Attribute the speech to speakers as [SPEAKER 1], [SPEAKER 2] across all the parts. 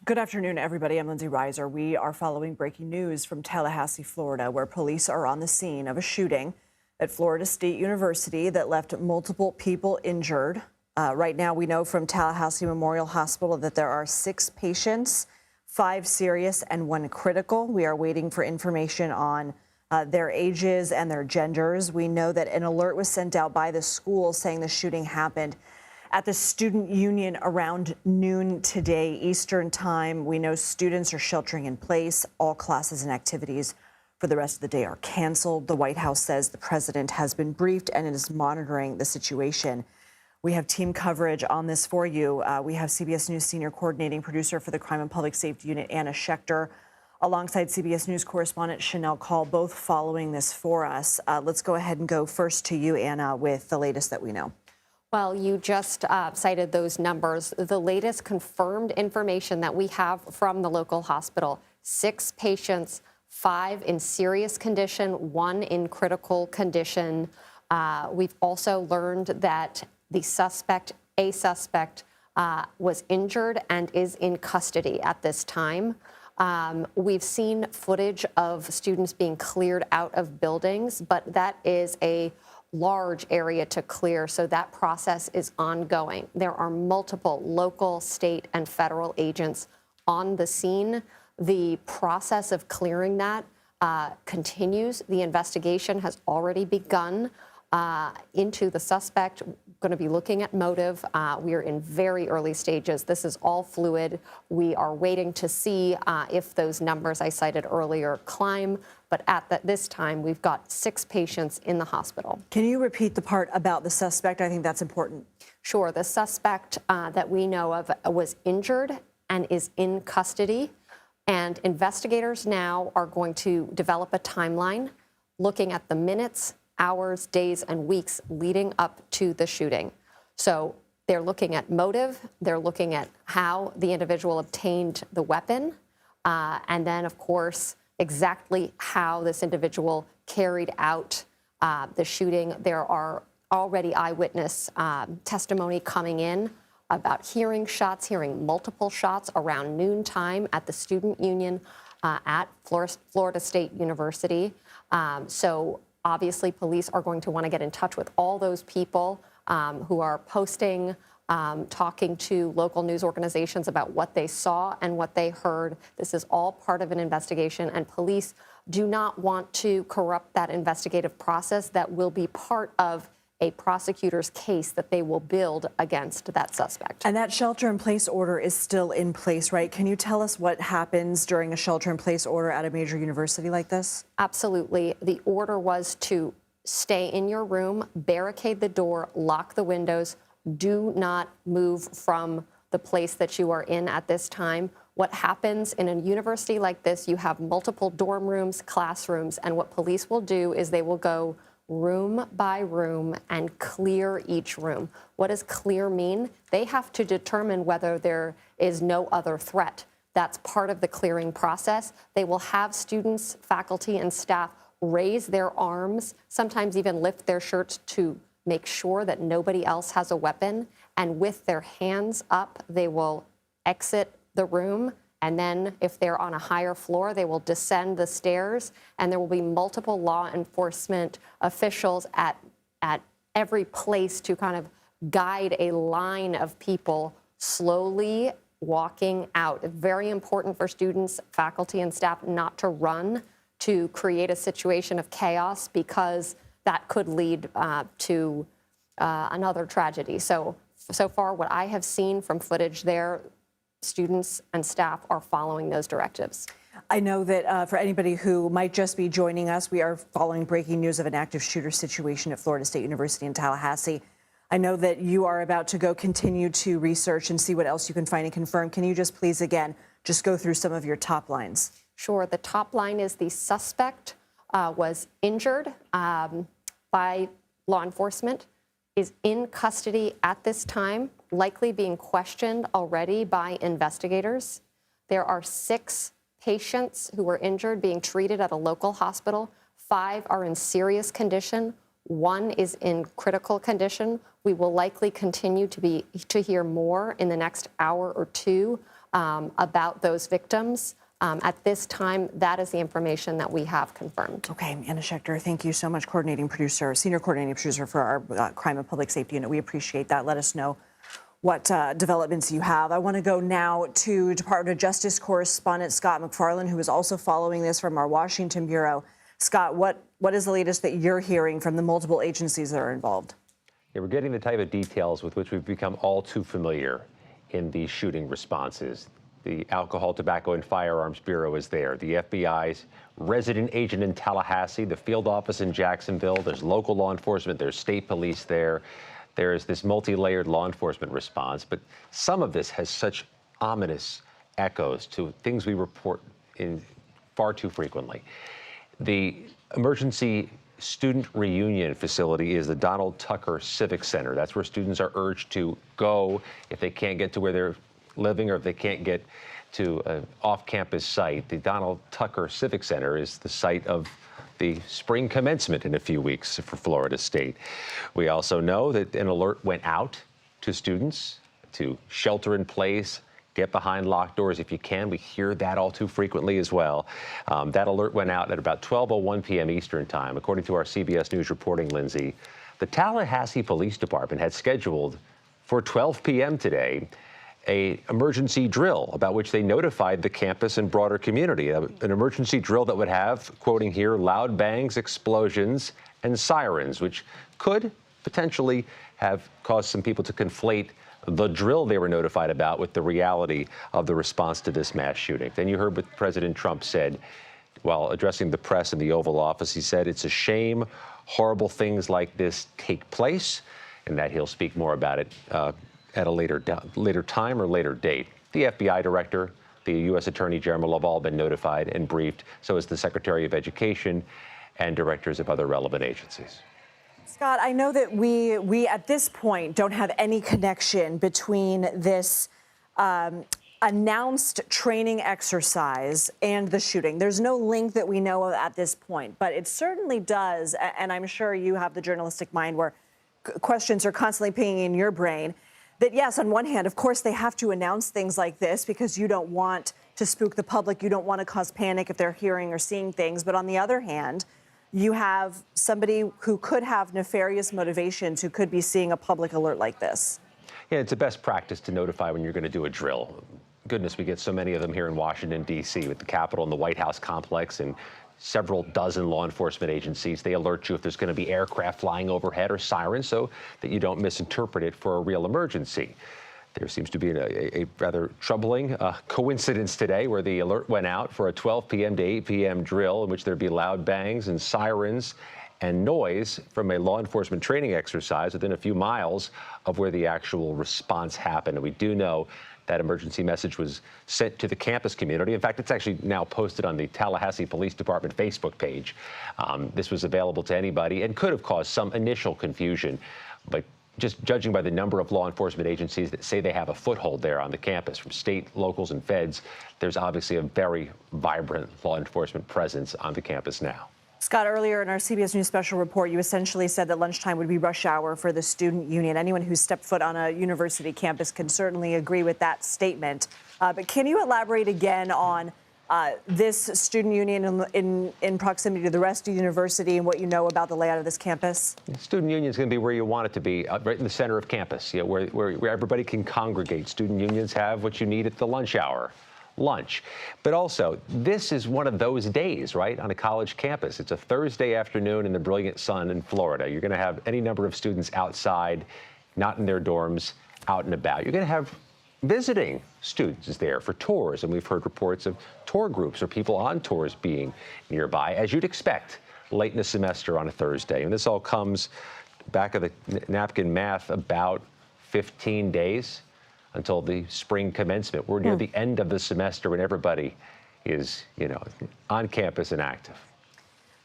[SPEAKER 1] Good afternoon, everybody. I'm Lindsay Reiser. We are following breaking news from Tallahassee, Florida, where police are on the scene of a shooting at Florida State University that left multiple people injured. Right now, we know from Tallahassee Memorial Hospital that there are 6 patients, 5 serious and 1 critical. We are waiting for information on their ages and their genders. We know that an alert was sent out by the school saying the shooting happened at the student union around noon today, Eastern time. We know students are sheltering in place. All classes and activities for the rest of the day are canceled. The White House says the president has been briefed and is monitoring the situation. We have team coverage on this for you. We have CBS News senior coordinating producer for the Crime and Public Safety Unit, Anna Schechter, alongside CBS News correspondent Chanel Call, both following this for us. Let's go ahead and go first to you, Anna, with the latest that we know.
[SPEAKER 2] Well, you just cited those numbers. The latest confirmed information that we have from the local hospital: 6 patients, 5 in serious condition, 1 in critical condition. We've also learned that a suspect, was injured and is in custody at this time. We've seen footage of students being cleared out of buildings, but that is a large area to clear, so that process is ongoing. There are multiple local, state, and federal agents on the scene. The process of clearing that continues. The investigation has already begun into the suspect. Going to be looking at motive. We are in very early stages. This is all fluid. We are waiting to see if those numbers I cited earlier climb. But at this time, we've got 6 patients in the hospital.
[SPEAKER 1] Can you repeat the part about the suspect? I think that's important.
[SPEAKER 2] Sure. The suspect that we know of was injured and is in custody. And investigators now are going to develop a timeline looking at the minutes, hours, days, and weeks leading up to the shooting. So they're looking at motive. They're looking at how the individual obtained the weapon. And then, of course, exactly how this individual carried out the shooting. There are already eyewitness testimony coming in about hearing shots, hearing multiple shots around noontime at the student union at Florida State University. So obviously, police are going to want to get in touch with all those people who are posting, talking to local news organizations about what they saw and what they heard. This is all part of an investigation, and police do not want to corrupt that investigative process that will be part of a prosecutor's case that they will build against that suspect.
[SPEAKER 1] And that shelter-in-place order is still in place, right? Can you tell us what happens during a shelter-in-place order at a major university like this?
[SPEAKER 2] Absolutely. The order was to stay in your room, barricade the door, lock the windows, do not move from the place that you are in at this time. What happens in a university like this, you have multiple dorm rooms, classrooms, and what police will do is they will go room by room and clear each room. What does clear mean? They have to determine whether there is no other threat. That's part of the clearing process. They will have students, faculty, and staff raise their arms, sometimes even lift their shirts to make sure that nobody else has a weapon. And with their hands up, they will exit the room. And then if they're on a higher floor, they will descend the stairs, and there will be multiple law enforcement officials at every place to kind of guide a line of people slowly walking out. It's very important for students, faculty, and staff not to run to create a situation of chaos, because that could lead to another tragedy. So far, what I have seen from footage there, students and staff are following those directives.
[SPEAKER 1] I know that for anybody who might just be joining us, we are following breaking news of an active shooter situation at Florida State University in Tallahassee. I know that you are about to go continue to research and see what else you can find and confirm. Can you just please, again, just go through some of your top lines?
[SPEAKER 2] Sure. The top line is the suspect was injured by law enforcement, is in custody at this time, likely being questioned already by investigators. There are 6 patients who were injured being treated at a local hospital. 5 are in serious condition. 1 is in critical condition. We will likely continue to hear more in the next hour or two about those victims. At this time, that is the information that we have confirmed.
[SPEAKER 1] Okay, Anna Schechter, thank you so much, senior coordinating producer for our Crime and Public Safety Unit. We appreciate that. Let us know what developments you have. I want to go now to Department of Justice correspondent Scott McFarland, who is also following this from our Washington bureau. Scott, what is the latest that you're hearing from the multiple agencies that are involved?
[SPEAKER 3] Yeah, we're getting the type of details with which we've become all too familiar in these shooting responses. The Alcohol, Tobacco, and Firearms Bureau is there. The FBI's resident agent in Tallahassee, the field office in Jacksonville. There's local law enforcement. There's state police there. There's this multi-layered law enforcement response. But some of this has such ominous echoes to things we report in far too frequently. The emergency student reunion facility is the Donald Tucker Civic Center. That's where students are urged to go if they can't get to where they're living or if they can't get to an off-campus site. The Donald Tucker Civic Center is the site of the spring commencement in a few weeks for Florida State. We also know that an alert went out to students to shelter in place, get behind locked doors if you can. We hear that all too frequently as well. That alert went out at about 12:01 p.m. Eastern Time. According to our CBS News reporting, Lindsay, the Tallahassee Police Department had scheduled for 12 p.m. today an emergency drill about which they notified the campus and broader community. An emergency drill that would have, quoting here, loud bangs, explosions, and sirens, which could potentially have caused some people to conflate the drill they were notified about with the reality of the response to this mass shooting. Then you heard what President Trump said while addressing the press in the Oval Office. He said it's a shame horrible things like this take place, and that he'll speak more about it at a later time or later date. The FBI director, the U.S. Attorney General have all been notified and briefed. So is the Secretary of Education and directors of other relevant agencies.
[SPEAKER 1] Scott, I know that we at this point don't have any connection between this announced training exercise and the shooting. There's no link that we know of at this point, but it certainly does, and I'm sure you have the journalistic mind where questions are constantly pinging in your brain, that yes, on one hand, of course, they have to announce things like this because you don't want to spook the public. You don't want to cause panic if they're hearing or seeing things. But on the other hand, you have somebody who could have nefarious motivations who could be seeing a public alert like this.
[SPEAKER 3] Yeah, it's a best practice to notify when you're going to do a drill. Goodness, we get so many of them here in Washington, D.C. with the Capitol and the White House complex and several dozen law enforcement agencies. They alert you if there's going to be aircraft flying overhead or sirens so that you don't misinterpret it for a real emergency. There seems to be a rather troubling coincidence today where the alert went out for a 12 p.m. to 8 p.m. drill in which there'd be loud bangs and sirens and noise from a law enforcement training exercise within a few miles of where the actual response happened. And we do know that emergency message was sent to the campus community. In fact, it's actually now posted on the Tallahassee Police Department Facebook page. This was available to anybody and could have caused some initial confusion, but just judging by the number of law enforcement agencies that say they have a foothold there on the campus, from state, locals, and feds, there's obviously a very vibrant law enforcement presence on the campus now.
[SPEAKER 1] Scott, earlier in our CBS News special report, you essentially said that lunchtime would be rush hour for the student union. Anyone who's stepped foot on a university campus can certainly agree with that statement. But can you elaborate again on this student union in proximity to the rest of the university and what you know about the layout of this campus?
[SPEAKER 3] The student union is going to be where you want it to be, right in the center of campus, where everybody can congregate. Student unions have what you need at the lunch hour. Lunch. But also, this is one of those days, right, on a college campus. It's a Thursday afternoon in the brilliant sun in Florida. You're going to have any number of students outside, not in their dorms, out and about. You're going to have visiting students there for tours, and we've heard reports of tour groups or people on tours being nearby, as you'd expect, late in the semester on a Thursday. And this all comes, back of the napkin math, about 15 days until the spring commencement. We're near the end of the semester when everybody is, on campus and active.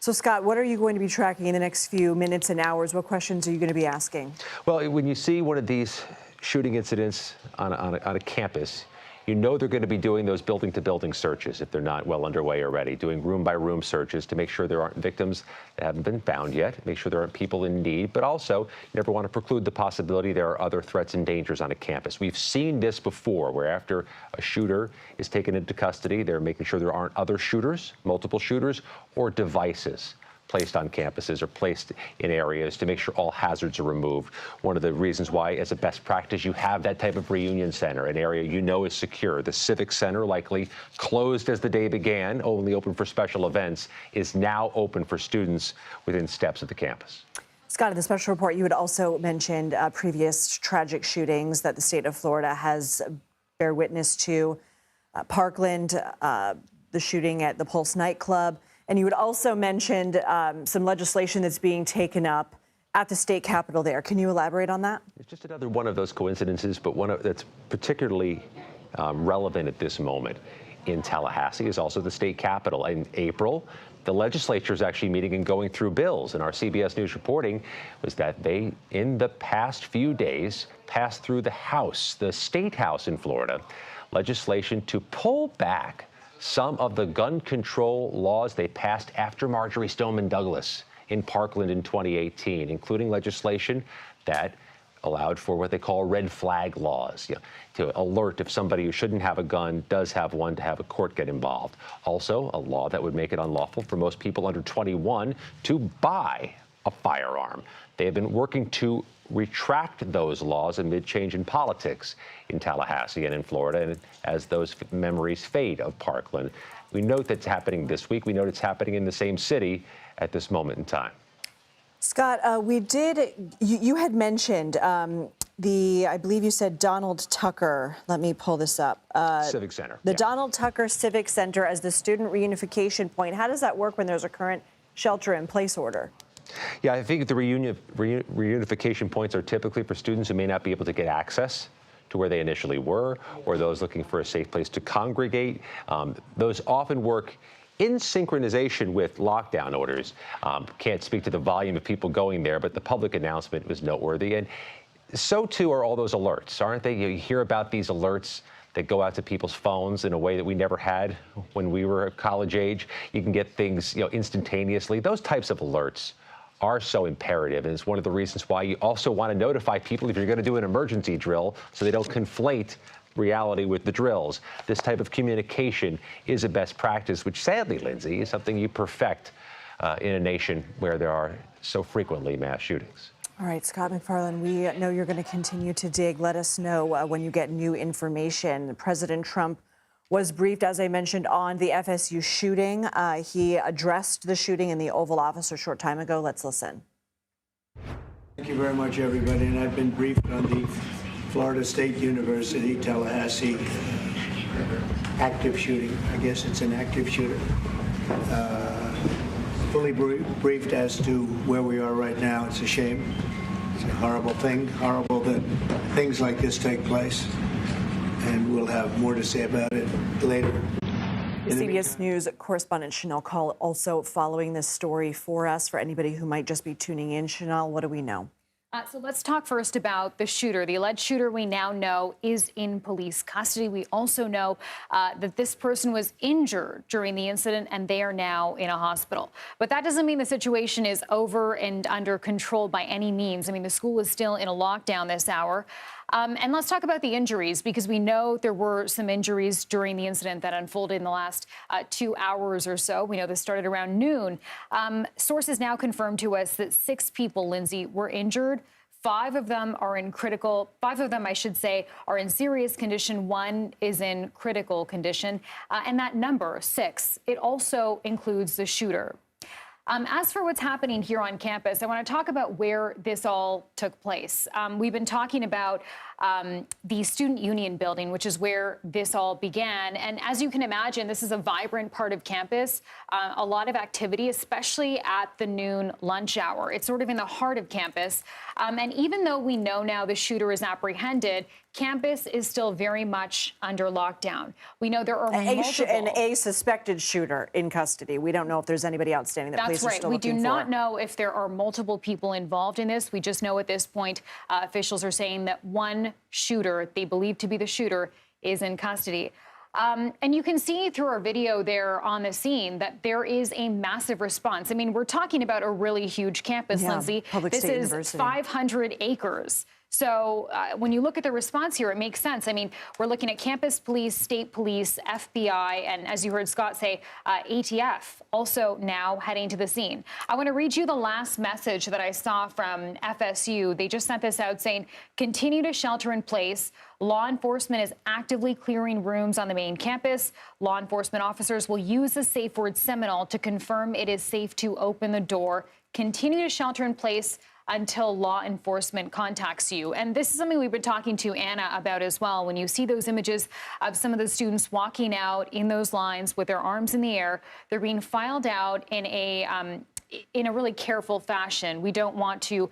[SPEAKER 1] So, Scott, what are you going to be tracking in the next few minutes and hours? What questions are you going to be asking?
[SPEAKER 3] Well, when you see one of these shooting incidents on a campus, You know they're going to be doing those building-to-building searches if they're not well underway already, doing room-by-room searches to make sure there aren't victims that haven't been found yet, make sure there aren't people in need, but also you never want to preclude the possibility there are other threats and dangers on a campus. We've seen this before, where after a shooter is taken into custody, they're making sure there aren't other shooters, multiple shooters, or devices placed on campuses or placed in areas to make sure all hazards are removed. One of the reasons why, as a best practice, you have that type of reunion center, an area you know is secure. The Civic Center, likely closed as the day began, only open for special events, is now open for students within steps of the campus.
[SPEAKER 1] Scott, in the special report, you had also mentioned previous tragic shootings that the state of Florida has bear witness to. Parkland, the shooting at the Pulse nightclub. And you had also mentioned some legislation that's being taken up at the state capitol there. Can you elaborate on that?
[SPEAKER 3] It's just another one of those coincidences, but one that's particularly relevant at this moment in Tallahassee is also the state capitol. In April, the legislature is actually meeting and going through bills. And our CBS News reporting was that they, in the past few days, passed through the House, the state House in Florida, legislation to pull back some of the gun control laws they passed after Marjorie Stoneman Douglas in Parkland in 2018, including legislation that allowed for what they call red flag laws, to alert if somebody who shouldn't have a gun does have one, to have a court get involved. Also, a law that would make it unlawful for most people under 21 to buy a firearm. They have been working to retract those laws amid change in politics in Tallahassee and in Florida, and as those memories fade of Parkland. We note that's happening this week. We note it's happening in the same city at this moment in time.
[SPEAKER 1] Scott, you had mentioned I believe you said Donald Tucker. Let me pull this up.
[SPEAKER 3] Civic Center.
[SPEAKER 1] The Donald Tucker Civic Center as the student reunification point. How does that work when there's a current shelter-in-place order?
[SPEAKER 3] Yeah, I think the reunification points are typically for students who may not be able to get access to where they initially were, or those looking for a safe place to congregate. Those often work in synchronization with lockdown orders. Can't speak to the volume of people going there, but the public announcement was noteworthy. And so, too, are all those alerts, aren't they? You hear about these alerts that go out to people's phones in a way that we never had when we were college age. You can get things, instantaneously. Those types of alerts are so imperative, and it's one of the reasons why you also want to notify people if you're going to do an emergency drill so they don't conflate reality with the drills. This type of communication is a best practice, which sadly, Lindsay, is something you perfect in a nation where there are so frequently mass shootings.
[SPEAKER 1] All right, Scott McFarland, we know you're going to continue to dig. Let us know when you get new information. President Trump was briefed, as I mentioned, on the FSU shooting. He addressed the shooting in the Oval Office a short time ago. Let's listen.
[SPEAKER 4] Thank you very much, everybody. And I've been briefed on the Florida State University, Tallahassee active shooting. I guess it's an active shooter. Fully briefed as to where we are right now. It's a shame. It's a horrible thing. Horrible that things like this take place. And we'll have more to say about it later.
[SPEAKER 1] CBS News correspondent Chanel Call also following this story for us. For anybody who might just be tuning in, Chanel, what do we know?
[SPEAKER 5] So let's talk first about the shooter. The alleged shooter we now know is in police custody. We also know that this person was injured during the incident and they are now in a hospital. But that doesn't mean the situation is over and under control by any means. I mean, the school is still in a lockdown this hour. And let's talk about the injuries, because we know there were some injuries during the incident that unfolded in the last 2 hours or so. We know this started around noon. Sources now confirm to us that 6 people, Lindsay, were injured. 5 of them, I should say, are in serious condition. 1 is in critical condition. And that number, 6, it also includes the shooter. As for what's happening here on campus, I want to talk about where this all took place. We've been talking about the Student Union building, which is where this all began. And as you can imagine, this is a vibrant part of campus, a lot of activity, especially at the noon lunch hour. It's sort of in the heart of campus. And even though we know now the shooter is apprehended, campus is still very much under lockdown. We know there are
[SPEAKER 1] a suspected shooter in custody. We don't know if there's anybody outstanding that police are still looking for.
[SPEAKER 5] We do not know if there are multiple people involved in this. We just know at this point, officials are saying that one shooter, they believe to be the shooter, is in custody. And you can see through our video there on the scene that there is a massive response. I mean, we're talking about a really huge campus, Lindsay. This is 500 acres. So when you look at the response here, it makes sense. I mean, we're looking at campus police, state police, FBI, and as you heard Scott say, ATF also now heading to the scene. I want to read you the last message that I saw from FSU. They just sent this out saying, continue to shelter in place. Law enforcement is actively clearing rooms on the main campus. Law enforcement officers will use the safe word Seminole to confirm it is safe to open the door. Continue to shelter in place until law enforcement contacts you. And this is something we've been talking to Anna about as well. When you see those images of some of the students walking out in those lines with their arms in the air, they're being filed out in a really careful fashion. We don't want to,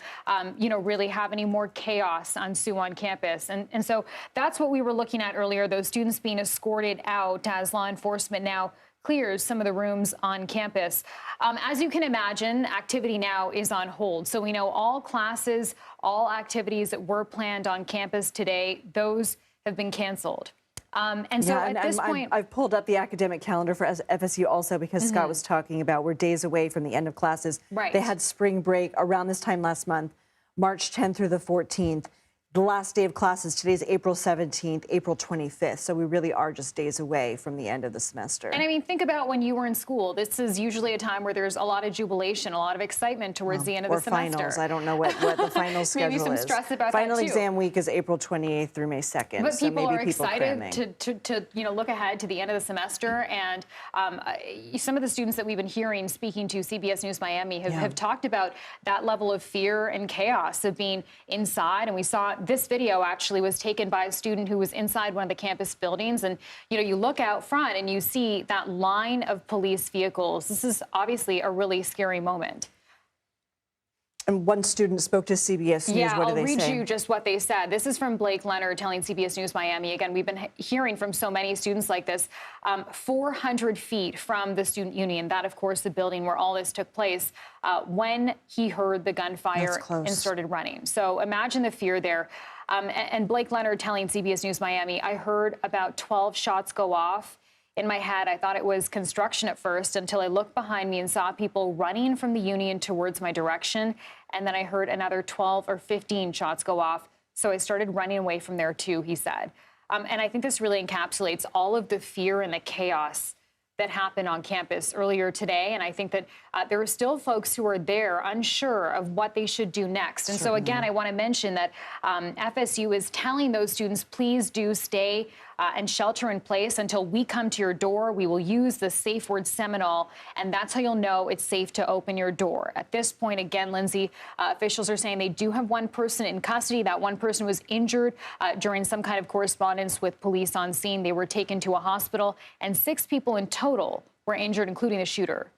[SPEAKER 5] really have any more chaos ensue on campus. And so that's what we were looking at earlier, those students being escorted out as law enforcement now clears some of the rooms on campus. As you can imagine, activity now is on hold. So we know all classes, all activities that were planned on campus today, those have been canceled. And so at this point,
[SPEAKER 1] I've pulled up the academic calendar for FSU also because Scott was talking about we're days away from the end of classes.
[SPEAKER 5] Right.
[SPEAKER 1] They had spring break around this time last month, March 10th through the 14th. The last day of classes today is April 17th, April 25th. So we really are just days away from the end of the semester.
[SPEAKER 5] And I mean, think about when you were in school. This is usually a time where there's a lot of jubilation, a lot of excitement towards the end of the semester.
[SPEAKER 1] Finals. I don't know what the final schedule is.
[SPEAKER 5] Maybe some stress about
[SPEAKER 1] Final
[SPEAKER 5] that too.
[SPEAKER 1] exam week is April 28th through May 2nd.
[SPEAKER 5] But
[SPEAKER 1] so
[SPEAKER 5] people
[SPEAKER 1] maybe
[SPEAKER 5] are
[SPEAKER 1] people
[SPEAKER 5] excited to look ahead to the end of the semester. And some of the students that we've been hearing speaking to CBS News Miami have talked about that level of fear and chaos of being inside. And we saw this video actually was taken by a student who was inside one of the campus buildings. And, you look out front and you see that line of police vehicles. This is obviously a really scary moment.
[SPEAKER 1] And one student spoke to CBS News.
[SPEAKER 5] Yeah,
[SPEAKER 1] what did
[SPEAKER 5] I'll
[SPEAKER 1] they say?
[SPEAKER 5] read you just what they said. This is from Blake Leonard telling CBS News Miami. Again, we've been hearing from so many students like this. 400 feet from the student union, that, of course, the building where all this took place, when he heard the gunfire and started running. So imagine the fear there. And Blake Leonard telling CBS News Miami, I heard about 12 shots go off. In my head, I thought it was construction at first until I looked behind me and saw people running from the union towards my direction. And then I heard another 12 or 15 shots go off. So I started running away from there, too, he said. And I think this really encapsulates all of the fear and the chaos that happened on campus earlier today. And I think that there are still folks who are there unsure of what they should do next. And so, again, I want to mention that FSU is telling those students, please do stay and shelter in place until we come to your door. We will use the safe word Seminole, and that's how you'll know it's safe to open your door. At this point, again, Lindsay, officials are saying they do have one person in custody. That one person was injured during some kind of correspondence with police on scene. They were taken to a hospital, and 6 people in total were injured, including the shooter.